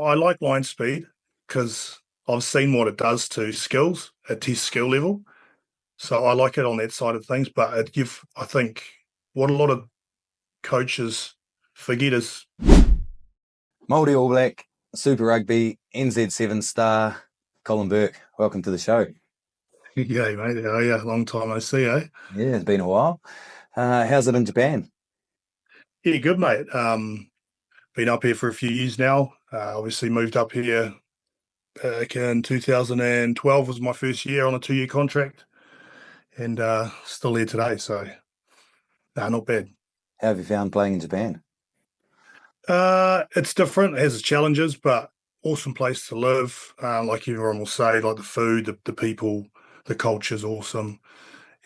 I like line speed because I've seen what it does to skills at test skill level. So I like it on that side of things. But I think what a lot of coaches forget is, Māori All Black, Super Rugby, NZ7 star, Colin Bourke. Welcome to the show. yeah, mate, oh, yeah, long time no see, eh? Yeah, it's been a while. How's it in Japan? Yeah, good, mate. Been up here for a few years now. Obviously moved up here back in 2012 was my first year on a 2-year contract, and still here today. So, not bad. How have you found playing in Japan? It's different, it has its challenges, but awesome place to live. Like everyone will say, like the food, the people, the culture's awesome,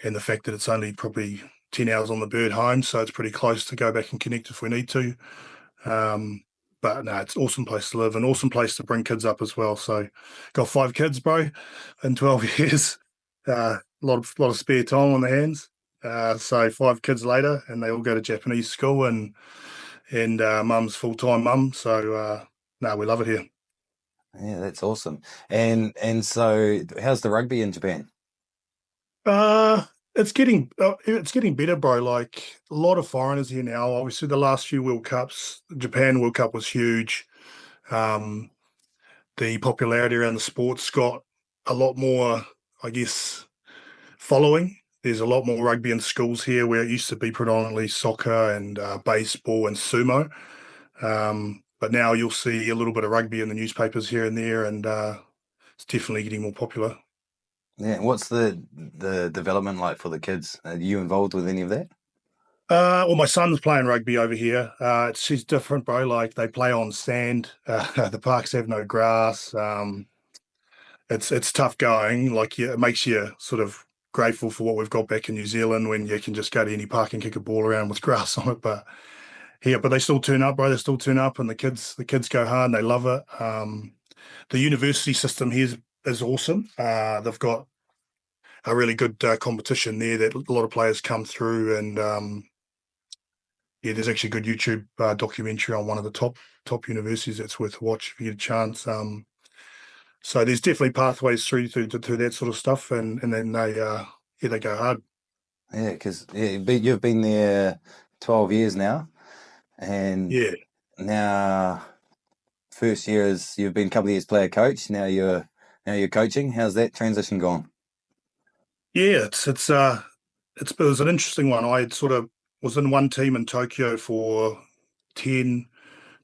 and the fact that it's only probably 10 hours on the bird home, so it's pretty close to go back and connect if we need to. Um, but no, it's an awesome place to live, an awesome place to bring kids up as well. So, got 5 kids, bro, in 12 years. A lot of spare time on the hands. So 5 kids later, and they all go to Japanese school, and mum's full time mum. So no, we love it here. Yeah, that's awesome. And so, how's the rugby in Japan? Uh, it's getting better, bro. Like a lot of foreigners here now. Obviously, the last few World Cups, the Japan World Cup was huge. Um, the popularity around the sports got a lot more, I guess, following. There's a lot more rugby in schools here where it used to be predominantly soccer and baseball and sumo. But now you'll see a little bit of rugby in the newspapers here and there, and it's definitely getting more popular. Yeah, what's the development like for the kids? Are you involved with any of that? Well, my son's playing rugby over here. It's different, bro. Like they play on sand. The parks have no grass. It's tough going. Like yeah, it makes you sort of grateful for what we've got back in New Zealand when you can just go to any park and kick a ball around with grass on it. But here, but they still turn up, bro. They still turn up, and the kids go hard and they love it. The university system here is awesome. They've got a really good competition there that a lot of players come through, and yeah, there's actually a good YouTube documentary on one of the top universities that's worth a watch if you get a chance. So there's definitely pathways through that sort of stuff, and then they go hard. Yeah, because you've been there 12 years now, and Yeah, now first year is you've been a couple of years player coach. Now you're coaching. How's that transition gone? yeah, it was an interesting one. I sort of was in one team in Tokyo for 10,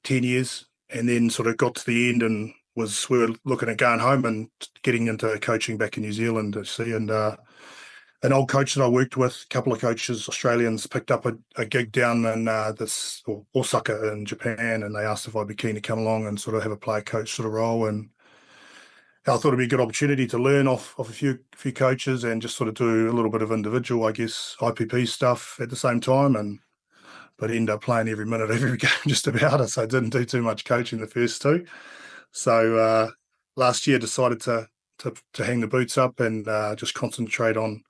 10 years, and then sort of got to the end and we were looking at going home and getting into coaching back in New Zealand, see, and an old coach that I worked with, a couple of coaches, Australians, picked up a gig down in Osaka in Japan, and they asked if I'd be keen to come along and sort of have a player coach sort of role. And I thought it'd be a good opportunity to learn off a few coaches and just sort of do a little bit of individual, I guess, IPP stuff at the same time. And but end up playing every minute of every game just about it. So I didn't do too much coaching the first two. So last year decided to hang the boots up and just concentrate on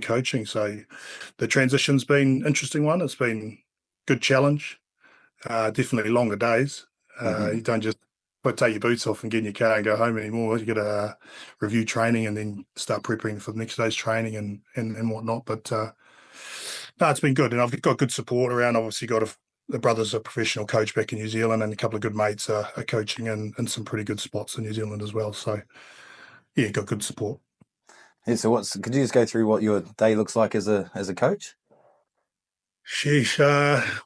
coaching. So the transition's been interesting one. It's been good challenge. Definitely longer days. Hmm. You don't just take your boots off and get in your car and go home anymore. You got to review training and then start preparing for the next day's training and whatnot. But no, it's been good, and I've got good support around. Obviously, got the brother's a professional coach back in New Zealand, and a couple of good mates are coaching in some pretty good spots in New Zealand as well. So yeah, got good support. Yeah, so could you just go through what your day looks like as a coach? Sheesh.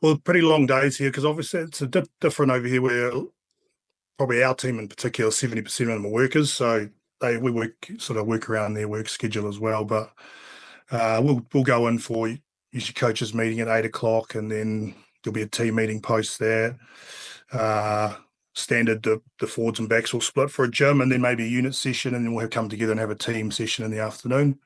Well, pretty long days here because obviously it's a bit different over here where probably our team in particular, 70% of them are workers. So we work around their work schedule as well. But we'll go in for usually coaches meeting at 8 o'clock, and then there'll be a team meeting post there. Uh, Standard, the forwards and backs will split for a gym and then maybe a unit session, and then we'll come together and have a team session in the afternoon.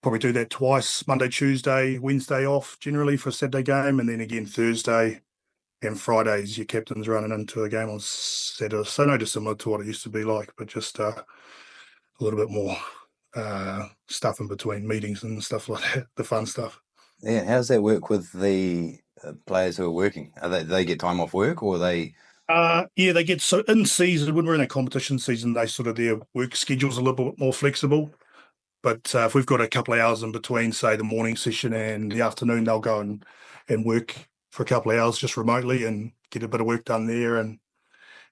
Probably do that twice, Monday, Tuesday, Wednesday off generally for a Saturday game, and then again Thursday and Fridays your captain's running into a game on Saturday. So no dissimilar to what it used to be like, but just a little bit more stuff in between meetings and stuff like that, the fun stuff. Yeah, how does that work with the players who are working? They get time off work, or are they Yeah, they get so in season when we're in a competition season, they sort of their work schedule's a little bit more flexible. But if we've got a couple of hours in between, say the morning session and the afternoon, they'll go and work for a couple of hours just remotely and get a bit of work done there, and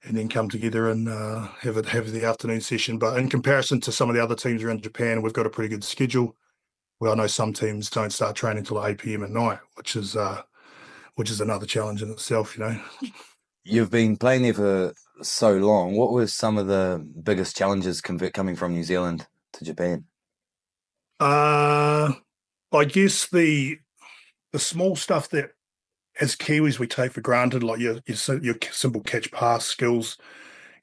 then come together and have the afternoon session. But in comparison to some of the other teams around Japan, we've got a pretty good schedule. Well, I know some teams don't start training until 8 p.m. at night, which is another challenge in itself, you know. You've been playing there for so long. What were some of the biggest challenges coming from New Zealand to Japan? I guess the small stuff that as Kiwis we take for granted, like your simple catch pass skills.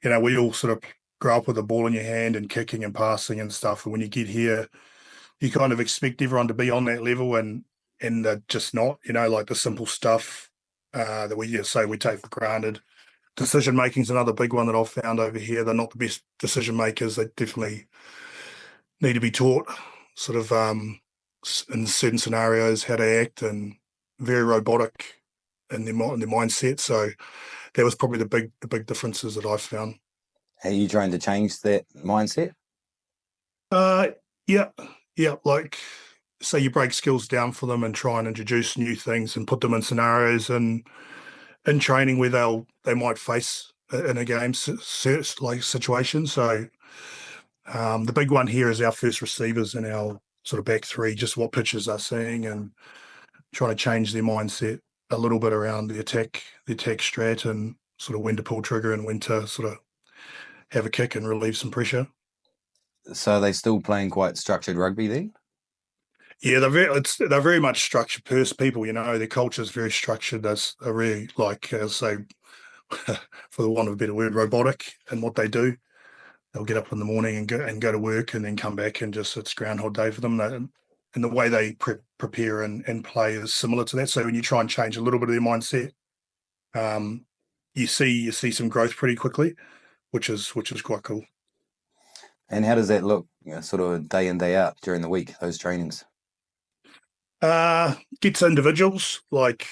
You know, we all sort of grow up with a ball in your hand and kicking and passing and stuff. And when you get here, you kind of expect everyone to be on that level, and they're just not. You know, like the simple stuff that we just say we take for granted. Decision making is another big one that I've found over here. They're not the best decision makers. They definitely need to be taught, sort of in certain scenarios, how to act, and very robotic in their mindset. So that was probably the big differences that I've found. Are you trying to change that mindset? Uh, yeah, yeah. Like, say you break skills down for them and try and introduce new things and put them in scenarios and in training where they might face in a game like situation. So the big one here is our first receivers and our sort of back three, just what pitches they're seeing and trying to change their mindset a little bit around the attack strat and sort of when to pull trigger and when to sort of have a kick and relieve some pressure. So are they still playing quite structured rugby then? Yeah, they're very much structured people. You know, their culture is very structured. They're really like, say, for the want of a better word, robotic in what they do. They'll get up in the morning and go to work and then come back and just it's Groundhog Day for them. And the way they prepare and play is similar to that. So when you try and change a little bit of their mindset, um, you see some growth pretty quickly, which is quite cool. And how does that look, sort of day in, day out during the week, those trainings? Gets individuals like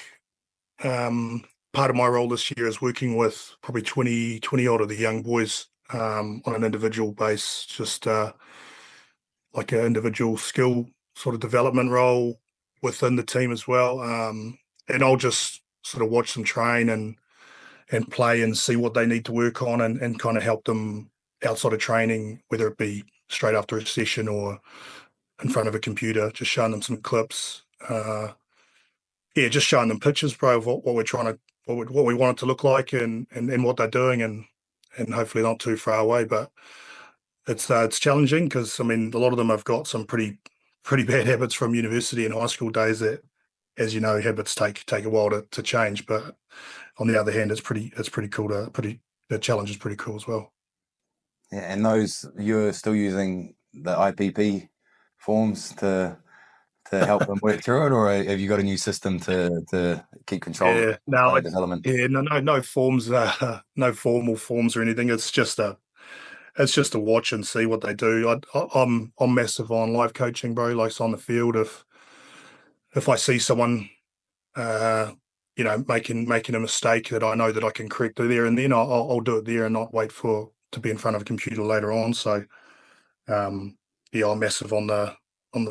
part of my role this year is working with probably 20 odd of the young boys on an individual base, just like an individual skill sort of development role within the team as well. And I'll just sort of watch them train and play and see what they need to work on and kind of help them outside of training, whether it be straight after a session or in front of a computer, just showing them some clips. Yeah, just showing them pictures, bro, of what we're trying to what we want it to look like and what they're doing and hopefully not too far away. But it's challenging because I mean a lot of them have got some pretty bad habits from university and high school days that, as you know, habits take a while to change. But on the other hand, it's pretty cool the challenge is pretty cool as well. Yeah, and those you're still using the IPP forms to help them work through it, or have you got a new system to keep control of Yeah, no, player development? no forms, no formal forms or anything. It's just a watch and see what they do. I'm massive on live coaching, bro. Like on the field, if I see someone, uh, making a mistake that I know that I can correct it there and then, I'll do it there and not wait for to be in front of a computer later on. So, um, yeah, I'm massive on the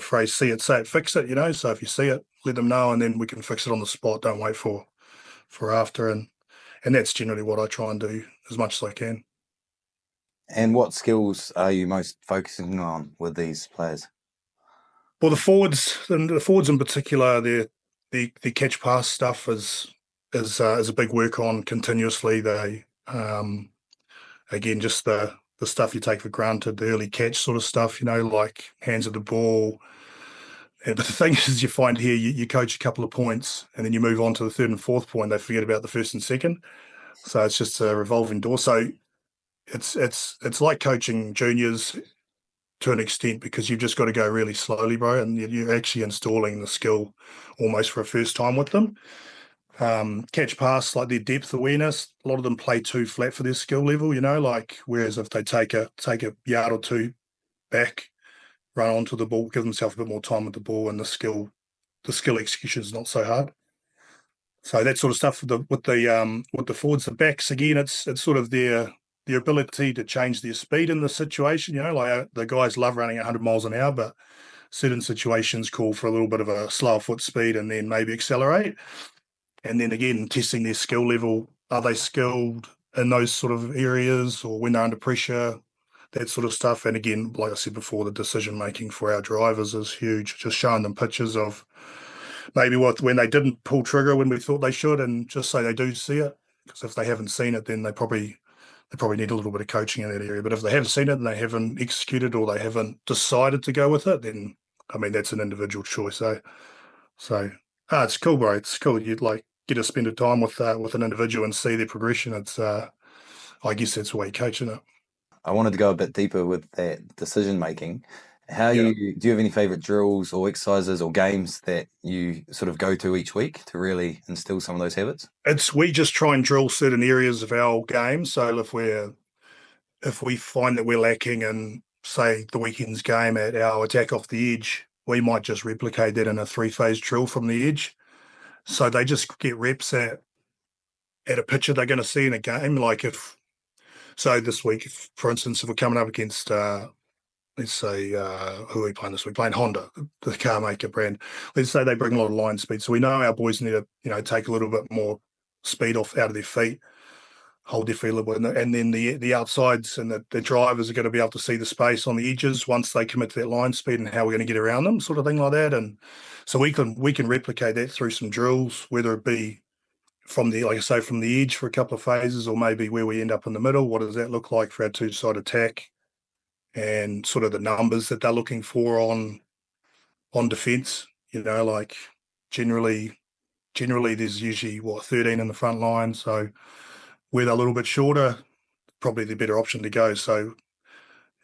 phrase "see it, say it, fix it." You know, so if you see it, let them know, and then we can fix it on the spot. Don't wait for after, and that's generally what I try and do as much as I can. And what skills are you most focusing on with these players? Well, the forwards in particular, the catch pass stuff is a big work on continuously. They again just the stuff you take for granted, the early catch sort of stuff, like hands of the ball. But the thing is, you find here you coach a couple of points and then you move on to the third and fourth point. They forget about the first and second, so it's just a revolving door. So it's like coaching juniors to an extent because you've just got to go really slowly, bro, and you're actually installing the skill almost for a first time with them. Catch pass, like their depth awareness, a lot of them play too flat for their skill level, like whereas if they take a yard or two back, run onto the ball, give themselves a bit more time with the ball, and the skill execution is not so hard. So that sort of stuff with the forwards, the backs again, it's sort of their ability to change their speed in the situation. Like the guys love running 100 miles an hour, but certain situations call for a little bit of a slower foot speed and then maybe accelerate. And then again, testing their skill level. Are they skilled in those sort of areas or when they're under pressure? That sort of stuff. And again, like I said before, the decision making for our drivers is huge. Just showing them pictures of maybe when they didn't pull trigger when we thought they should, and just so they do see it. Because if they haven't seen it, then they probably need a little bit of coaching in that area. But if they have seen it and they haven't executed or they haven't decided to go with it, then I mean that's an individual choice. So it's cool, bro. It's cool. You'd like get to spend a time with an individual and see their progression. It's I guess that's the way you coach, isn't it? I wanted to go a bit deeper with that decision making. Yeah. Do you have any favorite drills or exercises or games that you sort of go to each week to really instill some of those habits? We just try and drill certain areas of our game. So if we find that we're lacking in, say, the weekend's game at our attack off the edge, we might just replicate that in a three-phase drill from the edge. So they just get reps at a picture they're going to see in a game. Like this week, for instance, if we're coming up against, let's say, who are we playing this week? Playing Honda, the car maker brand. Let's say they bring a lot of line speed. So we know our boys need to, take a little bit more speed off out of their feet, hold their feet a little bit, and then the outsides and the drivers are going to be able to see the space on the edges once they commit to that line speed and how we're going to get around them, sort of thing like that. And so we can replicate that through some drills, whether it be from the, like I say, from the edge for a couple of phases, or maybe where we end up in the middle. What does that look like for our two-side attack, and sort of the numbers that they're looking for on defence? Like generally there's usually 13 in the front line, so where they're a little bit shorter, probably the better option to go. So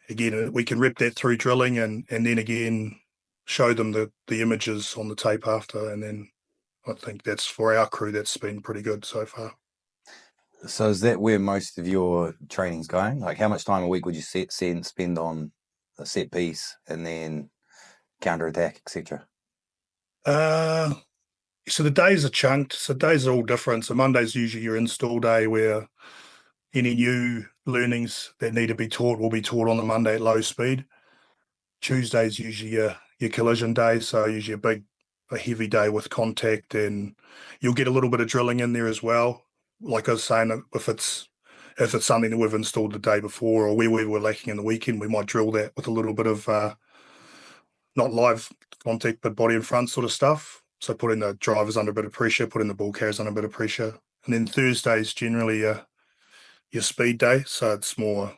again, we can rep that through drilling, and then again show them the images on the tape after, and then I think that's for our crew. That's been pretty good so far. So is that where most of your training's going? Like how much time a week would you spend on a set piece and then counter attack, etc.? Uh, so the days are chunked. So days are all different. So Monday's usually your install day, where any new learnings that need to be taught will be taught on the Monday at low speed. Tuesday's usually your collision day, so usually a heavy day with contact, and you'll get a little bit of drilling in there as well. Like I was saying, if it's something that we've installed the day before or where we were lacking in the weekend, we might drill that with a little bit of not live contact but body and front sort of stuff. So putting the drivers under a bit of pressure, putting the ball carriers under a bit of pressure, and then Thursday's generally your speed day, so it's more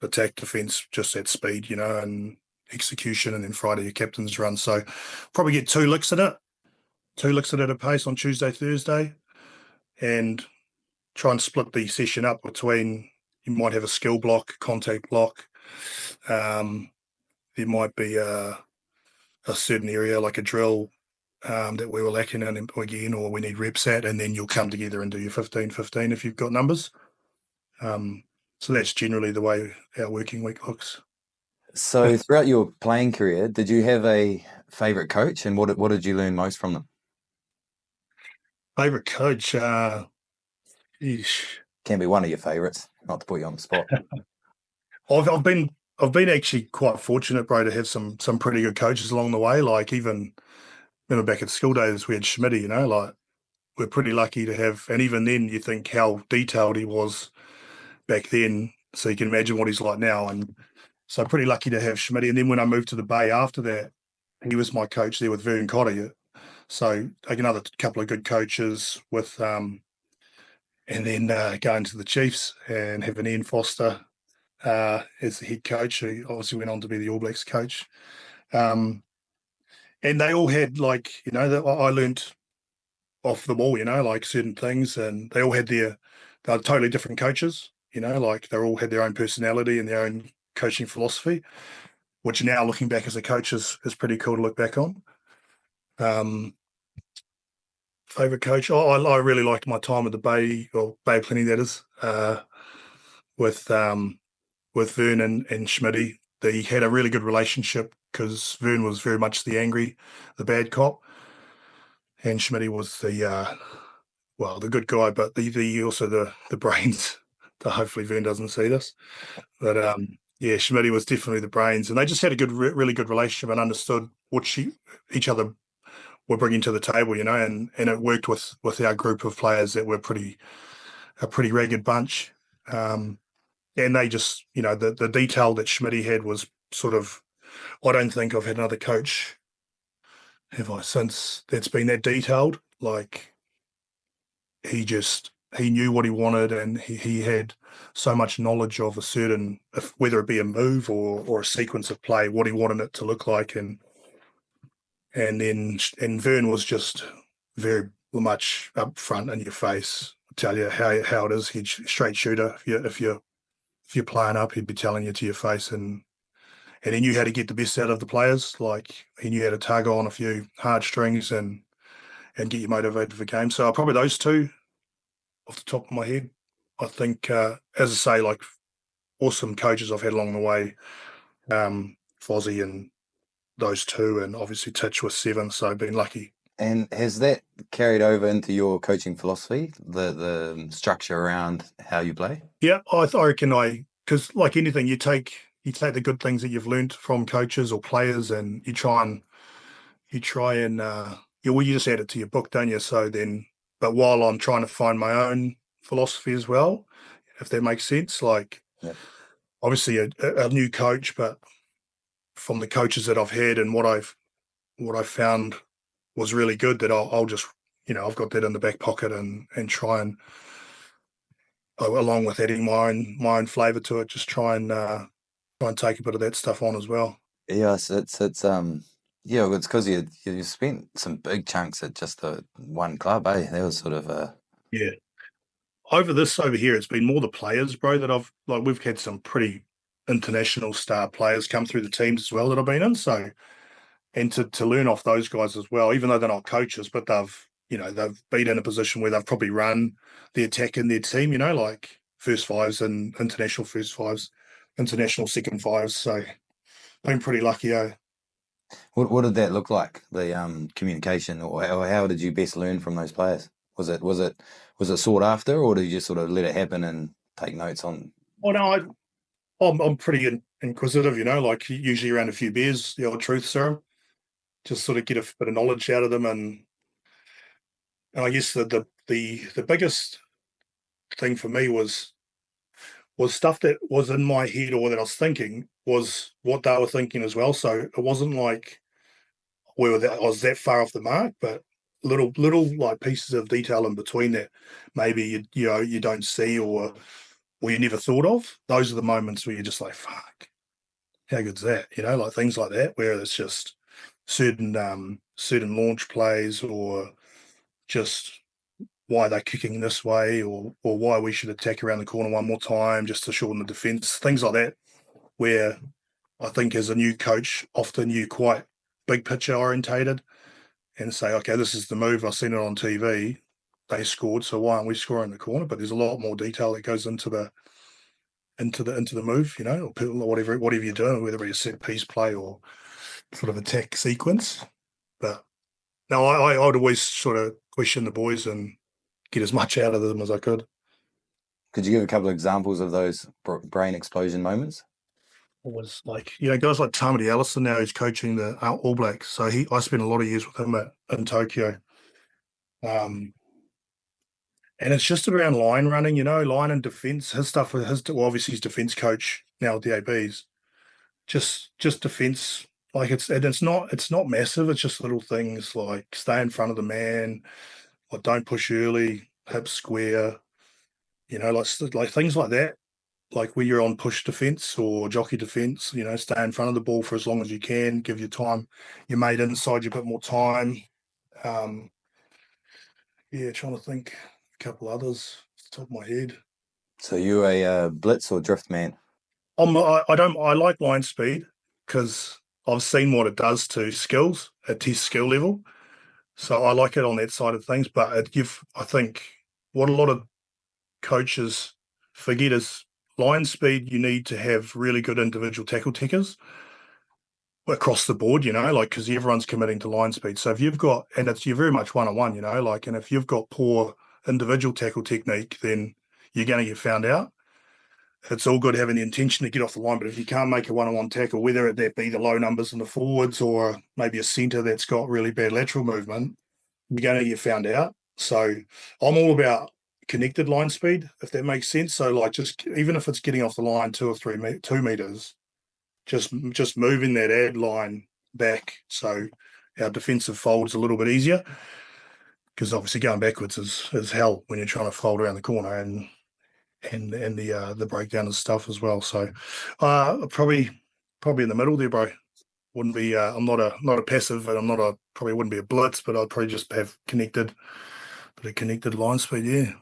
attack, defence, just at speed, and execution, and then Friday your captain's run. So probably get two licks at it at a pace on Tuesday, Thursday, and try and split the session up between, you might have a skill block, contact block. There might be a certain area like a drill that we were lacking in again, or we need reps at, and then you'll come together and do your 15-15 if you've got numbers. So that's generally the way our working week looks. So throughout your playing career, did you have a favorite coach, and what did you learn most from them? Favorite coach? Yeesh. Can be one of your favorites, not to put you on the spot. I've been actually quite fortunate, bro, to have some pretty good coaches along the way. Like even remember back at school days we had Schmitty, like we're pretty lucky to have, and even then you think how detailed he was back then, so you can imagine what he's like now. And so pretty lucky to have Schmitty. And then when I moved to the Bay after that, he was my coach there with Vern Cotter. So like another couple of good coaches with and then going to the Chiefs and having Ian Foster as the head coach, who obviously went on to be the All Blacks coach. And they all had that I learnt off them all, like certain things, and they all had they're totally different coaches, like they all had their own personality and their own coaching philosophy, which now looking back as a coach is pretty cool to look back on. Favorite coach? I really liked my time at the Bay, or Bay of Plenty, that is, with Vern and Schmitty. They had a really good relationship because Vern was very much the bad cop, and Schmitty was the good guy, but the also the brains. Hopefully Vern doesn't see this, but yeah, Schmitty was definitely the brains, and they just had a really good relationship and understood what each other were bringing to the table, and it worked with our group of players that were a pretty ragged bunch, and they just, the detail that Schmitty had was sort of, I don't think I've had another coach, have I, since that's been that detailed. Like he knew what he wanted, and he had so much knowledge of a certain, whether it be a move or a sequence of play, what he wanted it to look like, and Vern was just very much up front in your face, tell you how it is. He's a straight shooter. If you're playing up, he'd be telling you to your face, and he knew how to get the best out of the players. Like he knew how to tug on a few hard strings and get you motivated for games. So probably those two off the top of my head. I think, as I say, like awesome coaches I've had along the way, Fozzie and those two, and obviously Titch with 7. So been lucky. And has that carried over into your coaching philosophy, the structure around how you play? Yeah, I reckon because like anything, you take the good things that you've learned from coaches or players, and you try and you just add it to your book, don't you? So then, but while I'm trying to find my own philosophy as well, if that makes sense, like obviously a new coach, but from the coaches that I've had and what I've found was really good, that I'll just, I've got that in the back pocket and try and, along with adding my own flavour to it, just try and take a bit of that stuff on as well. Yes, it's yeah, it's because you spent some big chunks at just the one club, eh? That was sort of Yeah. Over here, it's been more the players, bro, that we've had some pretty international star players come through the teams as well that I've been in. So, and to learn off those guys as well, even though they're not coaches, but they've been in a position where they've probably run the attack in their team, like first fives and international first fives, international second fives. So, been pretty lucky, eh? what did that look like? The communication, or how did you best learn from those players? Was it sought after, or did you just sort of let it happen and take notes on? Oh no, I'm pretty inquisitive, like usually around a few beers, the old truth serum, just sort of get a bit of knowledge out of them, and I guess the biggest thing for me was stuff that was in my head or that I was thinking was what they were thinking as well. So it wasn't like I was that far off the mark, but little like pieces of detail in between that maybe you don't see or you never thought of. Those are the moments where you're just like, fuck, how good's that? Like things like that, where it's just certain launch plays, or just why they're kicking this way, or why we should attack around the corner one more time just to shorten the defence, things like that, where I think as a new coach, often you quite big picture orientated and say, okay, this is the move. I've seen it on TV. They scored, so why aren't we scoring the corner? But there's a lot more detail that goes into the move, or whatever you're doing, whether it be a set piece play or sort of attack sequence. But no, I'd always sort of question the boys and get as much out of them as I could. Could you give a couple of examples of those brain explosion moments? It was like, guys like Tamati Allison now, who's coaching the All Blacks. So I spent a lot of years with him in Tokyo. And it's just around line running, line and defence. His stuff, obviously he's defence coach now with the ABs. Just defence. Like it's not massive. It's just little things like stay in front of the man, or don't push early, hip square, like things like that. Like when you're on push defence or jockey defence, stay in front of the ball for as long as you can, give your time, your mate inside you a bit more time. Yeah, trying to think a couple others off the top of my head. So you a blitz or drift man? I like line speed because I've seen what it does to skills at test skill level. So I like it on that side of things. But I think what a lot of coaches forget is line speed. You need to have really good individual tackle takers. across the board, like because everyone's committing to line speed. So if you've got, and you're very much one-on-one, like, and if you've got poor individual tackle technique, then you're going to get found out. It's all good having the intention to get off the line, but if you can't make a one-on-one tackle, whether that be the low numbers in the forwards or maybe a centre that's got really bad lateral movement, you're going to get found out. So I'm all about connected line speed, if that makes sense. So like just even if it's getting off the line 2 meters, just moving that ad line back so our defensive fold's a little bit easier, because obviously going backwards is hell when you're trying to fold around the corner and the breakdown and stuff as well. So probably in the middle there, bro. Wouldn't be I'm not a passive, and probably wouldn't be a blitz, but I'd probably just have connected line speed, yeah.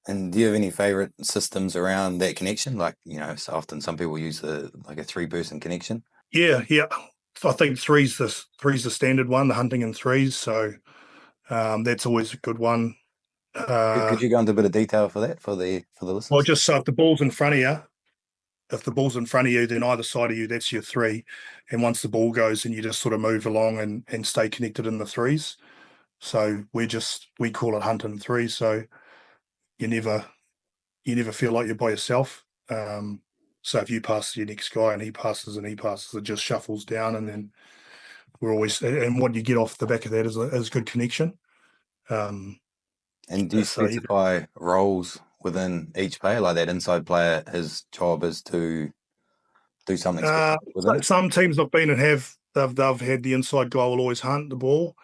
And do you have any favorite systems around that connection? Like, so often some people use a 3-person connection. Yeah. I think three's the standard one, the hunting in threes. So that's always a good one. Could you go into a bit of detail for that for the listeners? Well, just so if the ball's in front of you, then either side of you, that's your three. And once the ball goes, and you just sort of move along and stay connected in the threes. So we call it hunting threes. So you never feel like you're by yourself. So if you pass to your next guy and he passes, it just shuffles down, and then and what you get off the back of that is good connection. And do you specify roles within each player? Like that inside player, his job is to do something specific within it? Some teams I've been and they've had the inside guy will always hunt the ball.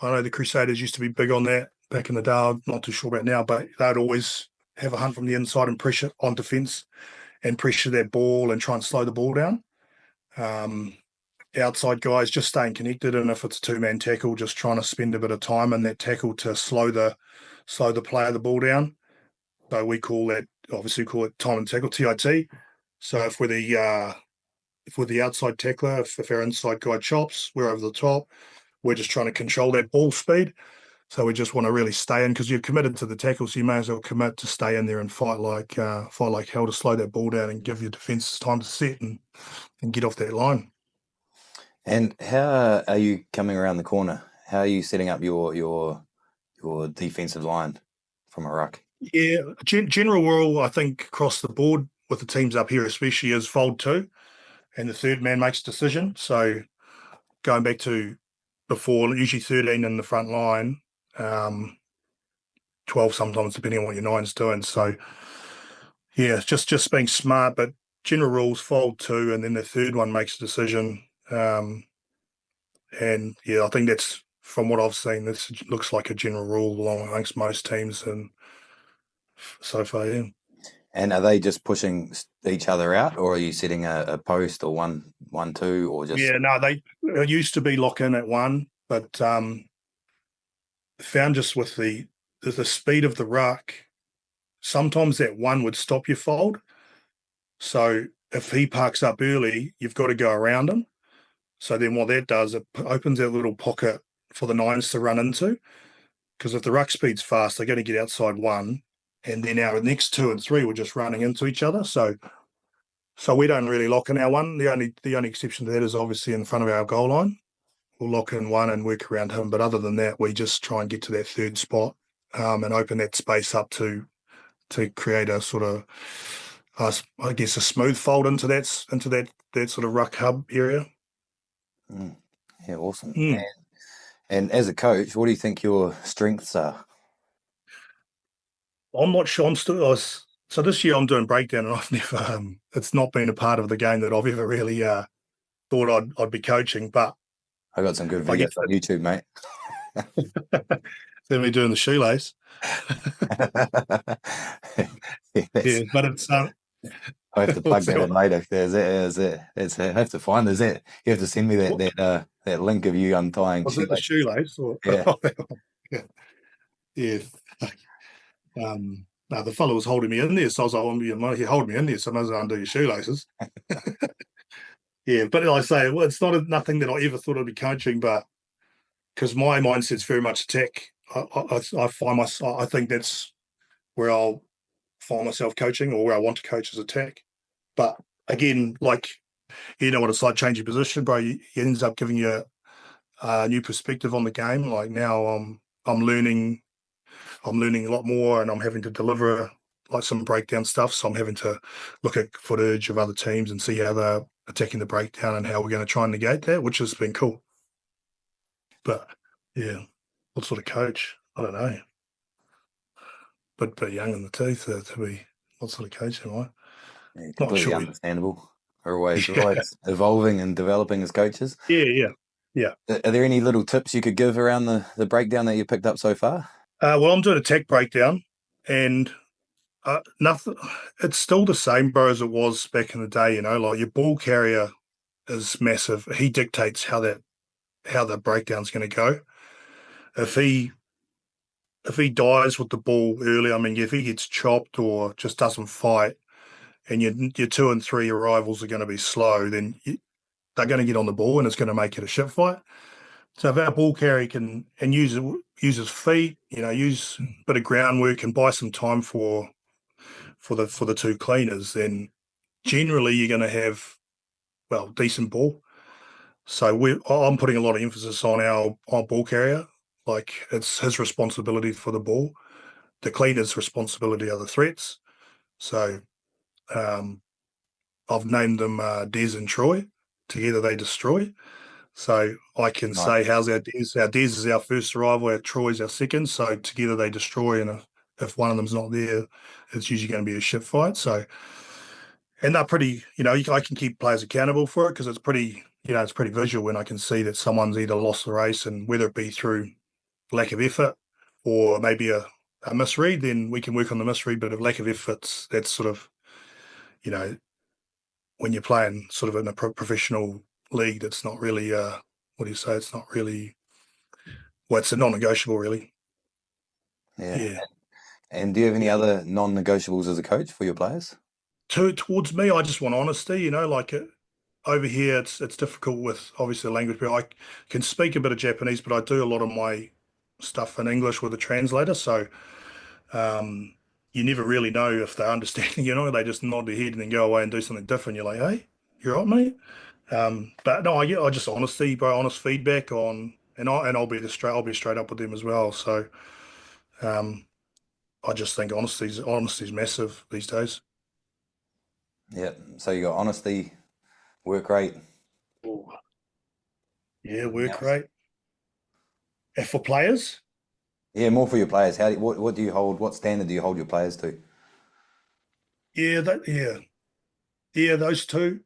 I know the Crusaders used to be big on that back in the day. I'm not too sure about now, but they'd always have a hunt from the inside and pressure on defence and pressure that ball and try and slow the ball down. Outside guys just staying connected, and if it's a two-man tackle, just trying to spend a bit of time in that tackle to slow the player the ball down. So we call it time and tackle, TIT. So if we're the outside tackler, if our inside guy chops, we're over the top. We're just trying to control that ball speed. So we just want to really stay in, because you're committed to the tackle, so you may as well commit to stay in there and fight like hell to slow that ball down and give your defence time to set and get off that line. And how are you coming around the corner? How are you setting up your defensive line from a ruck? Yeah, general rule, I think, across the board with the teams up here especially, is fold two, and the third man makes a decision. So going back to before, usually 13 in the front line, 12 sometimes, depending on what your nine's doing. So yeah, just being smart, but general rules, fold two, and then the third one makes a decision. And yeah, I think that's, from what I've seen, this looks like a general rule along amongst most teams, and so far, yeah. And are they just pushing each other out, or are you setting a post or 1-1-2, or just? Yeah, no, they used to be lock in at one, but found just with the speed of the ruck, sometimes that one would stop your fold. So if he parks up early, you've got to go around him. So then what that does, it opens that little pocket for the nines to run into, because if the ruck speed's fast, they're going to get outside one, and then our next 2 and 3 were just running into each other. So we don't really lock in our one. The only exception to that is obviously in front of our goal line. We'll lock in one and work around him. But other than that, we just try and get to that third spot and open that space up to create a sort of, I guess, a smooth fold into that sort of ruck hub area. Yeah, awesome. And as a coach, what do you think your strengths are? I'm not sure. So this year I'm doing breakdown, and I've never. It's not been a part of the game that I've ever really thought I'd be coaching. But I got some good videos on YouTube, mate. Then me doing the shoelace. Yeah, but it's. I have to plug that in later. I have to find. There's that. You have to send me that link of you untying. Was it the shoelace? Or, yeah. Yeah. No, the fellow was holding me in there, so I was like, he hold me in there, so I might as well undo your shoelaces. Yeah, but I say, well, it's nothing that I ever thought I'd be coaching, but because my mindset's very much attack, I think that's where I'll find myself coaching, or where I want to coach is attack. But again, like You know what it's like changing position, bro. It ends up giving you a new perspective on the game. Like now, I'm learning I'm learning a lot more, and I'm having to deliver like some breakdown stuff. So I'm having to look at footage of other teams and see how they're attacking the breakdown and how we're going to try and negate that, which has been cool. But yeah, what sort of coach? I don't know. But young in the teeth to be what sort of coach am I? Yeah, Not completely sure. understandable. We're Yeah, always evolving and developing as coaches. yeah. Yeah. Are there any little tips you could give around the breakdown that you picked up so far? Well, I'm doing a tech breakdown, and nothing. It's still the same, bro, as it was back in the day. You know, like your ball carrier is massive. He dictates how the breakdown's going to go. If he if he dies with the ball early, I mean, if he gets chopped or just doesn't fight, and your 2 and 3 arrivals are going to be slow, then they're going to get on the ball, and it's going to make it a shit fight. So if our ball carrier can and use his feet, you know, use a bit of groundwork and buy some time for the two cleaners, then generally you're going to have decent ball. So I'm putting a lot of emphasis on our ball carrier. Like it's his responsibility for the ball. The cleaner's responsibility are the threats. So um, I've named them Des and Troy. Together they destroy. So I can say, Nice. how's our Des? Our Des is our first arrival. Our Troy's our second. So together they destroy. And if one of them's not there, it's usually going to be a shit fight. So, and they're pretty, I can keep players accountable for it because it's pretty, it's pretty visual when I can see that someone's either lost the race, and whether it be through lack of effort or maybe a misread, then we can work on the misread. But if lack of effort, that's sort of, you know, when you're playing sort of in a professional league, that's not really, what do you say? It's not really, well, it's a non-negotiable, really. Yeah. Yeah. And do you have any Yeah. other non-negotiables as a coach for your players? Towards me, I just want honesty. Like over here, it's difficult with obviously the language. But I can speak a bit of Japanese, but I do a lot of my stuff in English with a translator. So um, you never really know if they're understanding. They just nod their head and then go away and do something different. You're like, hey, you're right, mate. But no, I just honesty, bro, honest feedback on, and I'll be straight up with them as well. So um, I just think honesty's massive these days. Yeah. So you got honesty, work rate. Ooh. Yeah, Anything work else? rate. And for players, Yeah, more for your players. What do you hold? What standard do you hold your players to? yeah, yeah, those two.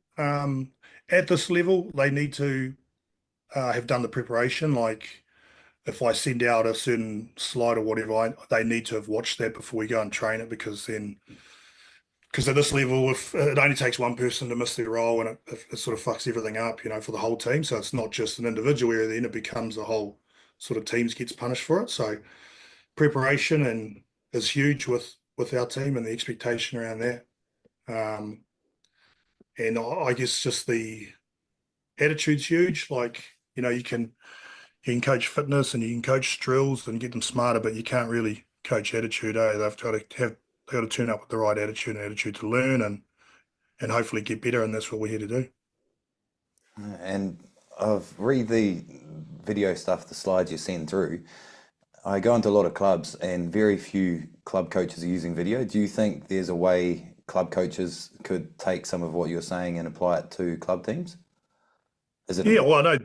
At this level, they need to have done the preparation. Like if I send out a certain slide or whatever, they need to have watched that before we go and train it, because at this level, if it only takes one person to miss their role, and it sort of fucks everything up, for the whole team. So it's not just an individual area, then it becomes a whole sort of teams gets punished for it. So preparation and is huge with our team and the expectation around that. Um, and I guess just the attitude's huge. Like, you can coach fitness and you can coach drills and get them smarter, but you can't really coach attitude. They've got to turn up with the right attitude to learn and hopefully get better. And that's what we're here to do. And I've read the video stuff, the slides you send through. I go into a lot of clubs, and very few club coaches are using video. Do you think there's a way club coaches could take some of what you're saying and apply it to club teams? Is it Yeah, important? well, I know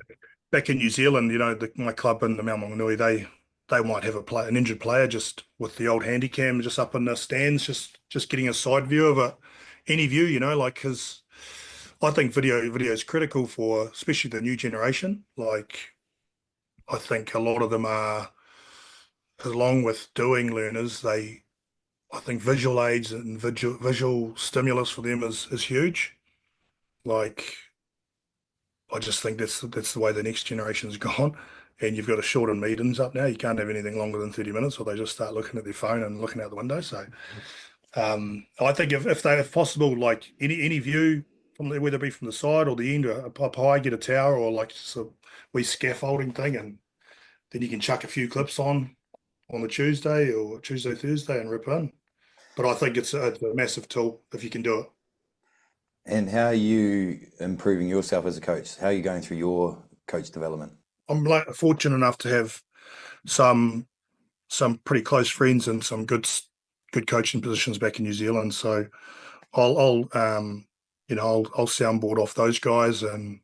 back in New Zealand, my club in the Mount Maunganui, they might have an injured player just with the old handy cam just up in the stands, just getting a side view of any view, like because I think video is critical for especially the new generation. Like I think a lot of them are, along with doing learners, I think visual aids and visual stimulus for them is huge. Like I just think that's the way the next generation's gone. And you've got to shorten meetings up now. You can't have anything longer than 30 minutes, or they just start looking at their phone and looking out the window. So I think if possible, like any view from whether it be from the side or the end, or up high, get a tower or like just a wee scaffolding thing, and then you can chuck a few clips on the Tuesday or Tuesday Thursday and rip in. But I think it's a massive tool if you can do it. And how are you improving yourself as a coach? How are you going through your coach development? I'm like fortunate enough to have some some pretty close friends and some good coaching positions back in New Zealand. So I'll I'll soundboard off those guys, and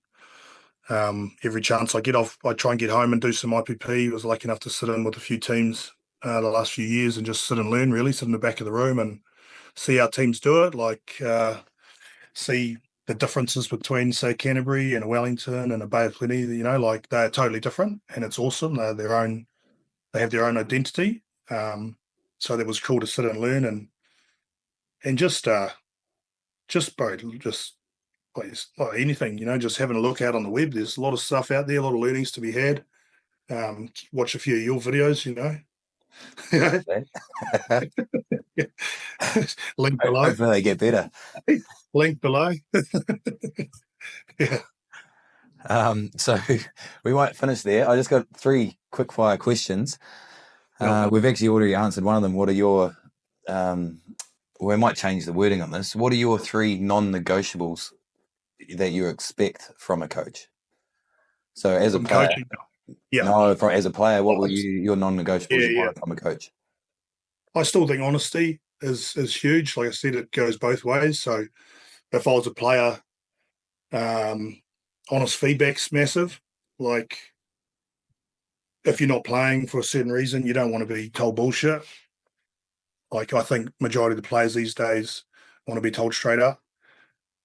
every chance I get off, I try and get home and do some IPP. I was lucky enough to sit in with a few teams the last few years and just sit and learn. Really, sit in the back of the room and see how teams do it. See the differences between, say, Canterbury and a Wellington and a Bay of Plenty. Like they're totally different, and it's awesome. They're their own. They have their own identity. Um, so that was cool to sit and learn and just bro, just like anything, just having a look out on the web. There's a lot of stuff out there, a lot of learnings to be had. Watch a few of your videos, Okay. link below, Hopefully they get better. link below. Yeah, So we won't finish there. I just got three quick fire questions. well, We've actually already answered one of them. What are your, um, we might change the wording on this. What are your three non-negotiables that you expect from a coach? So as a from player, coaching. Yeah, no, as a player, what I, were your non-negotiables yeah, you yeah. wanted from a coach? I still think honesty is huge. Like I said, it goes both ways. So if I was a player, um, honest feedback's massive. Like if you're not playing for a certain reason, you don't want to be told bullshit. Like I think majority of the players these days want to be told straight up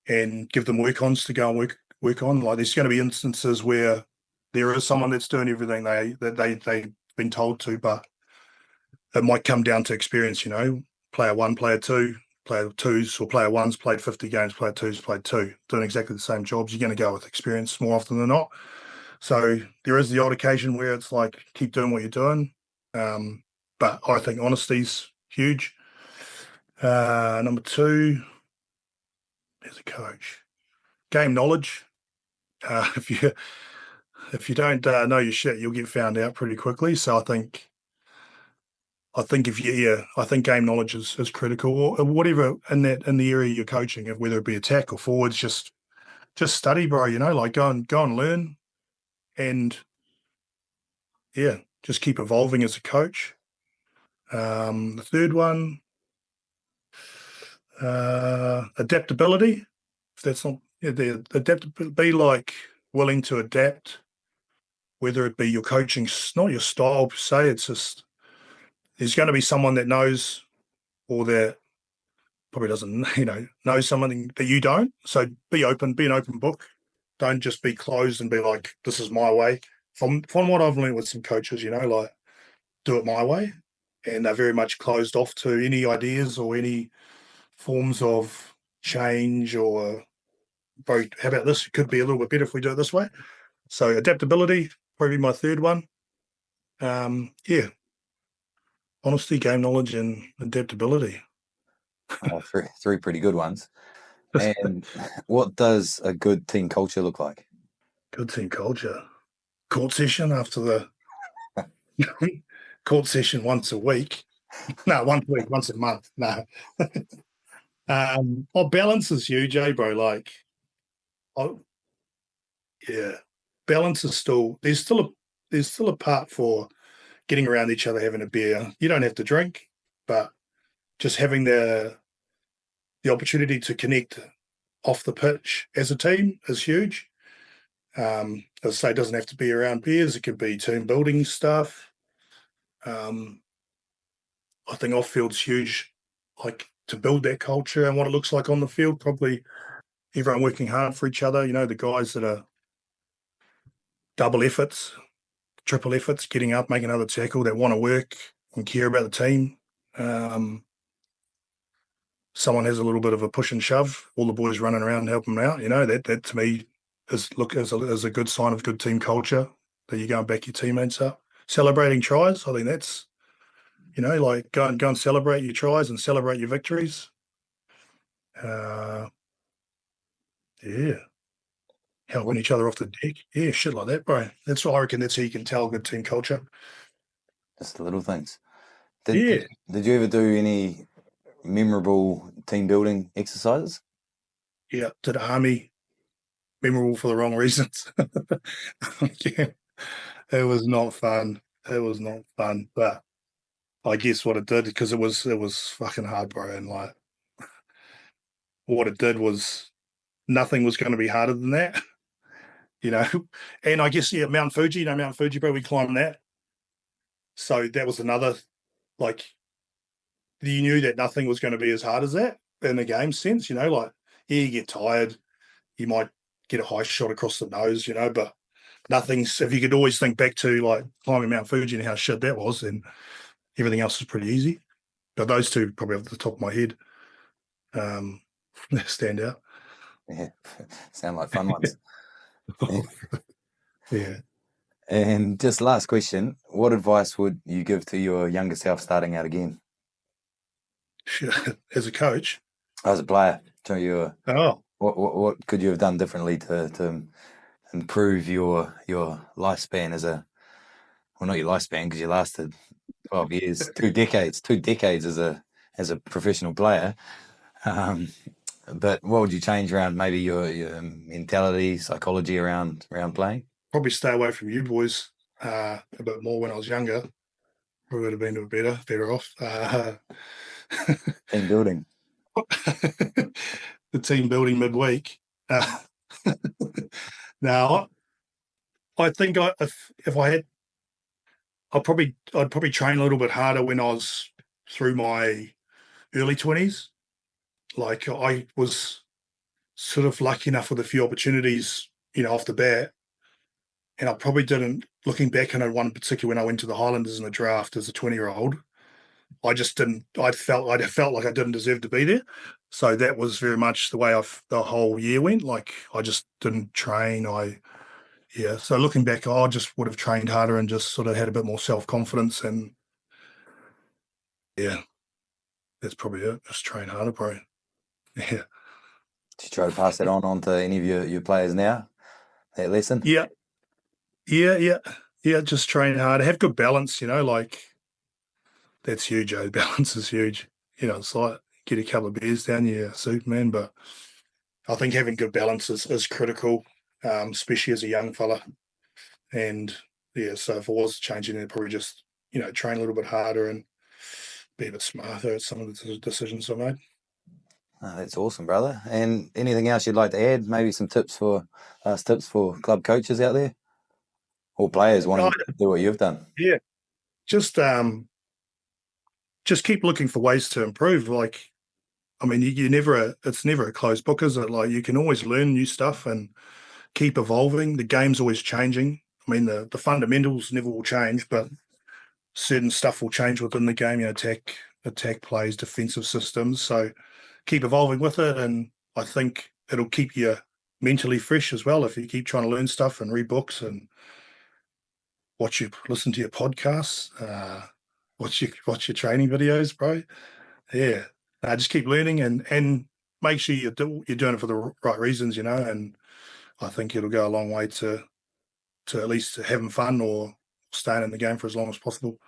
and give them work-ons to go and work on. Like there's going to be instances where there is someone that's doing everything they've been told to, but it might come down to experience. Player one, player twos, or player one's played 50 games, player two's played two, doing exactly the same jobs. You're going to go with experience more often than not. So there is the odd occasion where it's like keep doing what you're doing, but I think honesty's huge. Number two, as a coach, game knowledge. If you don't know your shit, you'll get found out pretty quickly. So I think if you yeah, I think game knowledge is critical, or whatever in the area you're coaching, whether it be attack or forwards, just study, bro. Like go and learn, and yeah, just keep evolving as a coach. The third one, adaptability. If that's not yeah, the adaptability, be like willing to adapt, whether it be your coaching, not your style per se. It's just there's going to be someone that knows or that probably doesn't, know something that you don't. So be open, be an open book. Don't just be closed and be like, this is my way. From what I've learned with some coaches, like do it my way. And they're very much closed off to any ideas or any forms of change or bro, how about this? It could be a little bit better if we do it this way. So adaptability, probably my third one. Yeah, honesty, game knowledge, and adaptability. Three pretty good ones. And what does a good team culture look like? Good team culture. Court session after the court session once a week. No, once a week, once a month. No. Balance is huge, bro. Like, oh, yeah, balance is still there's still a part for getting around each other, having a beer. You don't have to drink, but just having the opportunity to connect off the pitch as a team is huge. As I say, it doesn't have to be around beers. It could be team building stuff. Um, I think off field's huge, like to build that culture and what it looks like on the field. Probably everyone working hard for each other. The guys that are double efforts, triple efforts, getting up, making another tackle, that want to work and care about the team. Um, Someone has a little bit of a push and shove, all the boys running around and helping them out. That to me is a good sign of good team culture that you go and back your teammates up. Celebrating tries, I think that's like go and celebrate your tries and celebrate your victories. Uh, yeah, helping What, each other off the deck. Yeah, shit like that, bro. That's what I reckon. That's how you can tell good team culture. just the little things. Did, did Yeah, did you ever do any memorable team building exercises? yeah, did army, memorable for the wrong reasons. Yeah, it was not fun. It was not fun, but I guess what it did, because it was fucking hard, bro. And like what it did was nothing was going to be harder than that, you know. And I guess yeah, Mount Fuji, Mount Fuji, bro. We climbed that, so that was another like you knew that nothing was going to be as hard as that in the game sense, you know. Like yeah, you get tired, you might get a high shot across the nose, you know, but nothing's. If you could always think back to like climbing Mount Fuji and how shit that was, then everything else is pretty easy. But those two probably off the top of my head um, stand out. Yeah, sound like fun ones. Yeah. And just last question, what advice would you give to your younger self starting out again? As a coach. As a player, to your Oh, what could you have done differently to improve your lifespan as a well, not your lifespan because you lasted 12 years, 2 decades as a professional player. Um, but what would you change around maybe your mentality, psychology around playing? probably stay away from you boys a bit more when I was younger. Probably would have been a bit better off. Team building. The team building midweek. Now, I think if I had, I'd probably train a little bit harder when I was through my early 20s. Like I was sort of lucky enough with a few opportunities, off the bat. And I probably didn't, looking back on one in particular, when I went to the Highlanders in the draft as a 20-year-old, I just didn't, I felt like I didn't deserve to be there. So that was very much the way the whole year went. Like I just didn't train. Yeah. So looking back, I just would have trained harder and just sort of had a bit more self-confidence. And yeah, that's probably it. Just train harder, bro. Yeah. Do you try to pass that on to any of your players now? That lesson? Yeah. Yeah. Yeah. Yeah. Just train hard. Have good balance, like that's huge, eh? Balance is huge. It's like get a couple of beers down, yeah, Superman. But I think having good balance is critical, especially as a young fella. And yeah, so if I was changing it, probably just, train a little bit harder and be a bit smarter at some of the decisions I made. Oh, that's awesome, brother. And anything else you'd like to add? Maybe some tips for club coaches out there or players Oh, wanting to do what you've done. yeah, just just keep looking for ways to improve. Like, I mean, it's never a closed book, is it? Like, you can always learn new stuff and keep evolving. The game's always changing. I mean, the fundamentals never will change, but certain stuff will change within the game. Attack plays, defensive systems. So keep evolving with it, and I think it'll keep you mentally fresh as well if you keep trying to learn stuff and read books and listen to your podcasts, watch your training videos, bro. Yeah, just keep learning and make sure you're doing it for the right reasons, and I think it'll go a long way to at least having fun or staying in the game for as long as possible.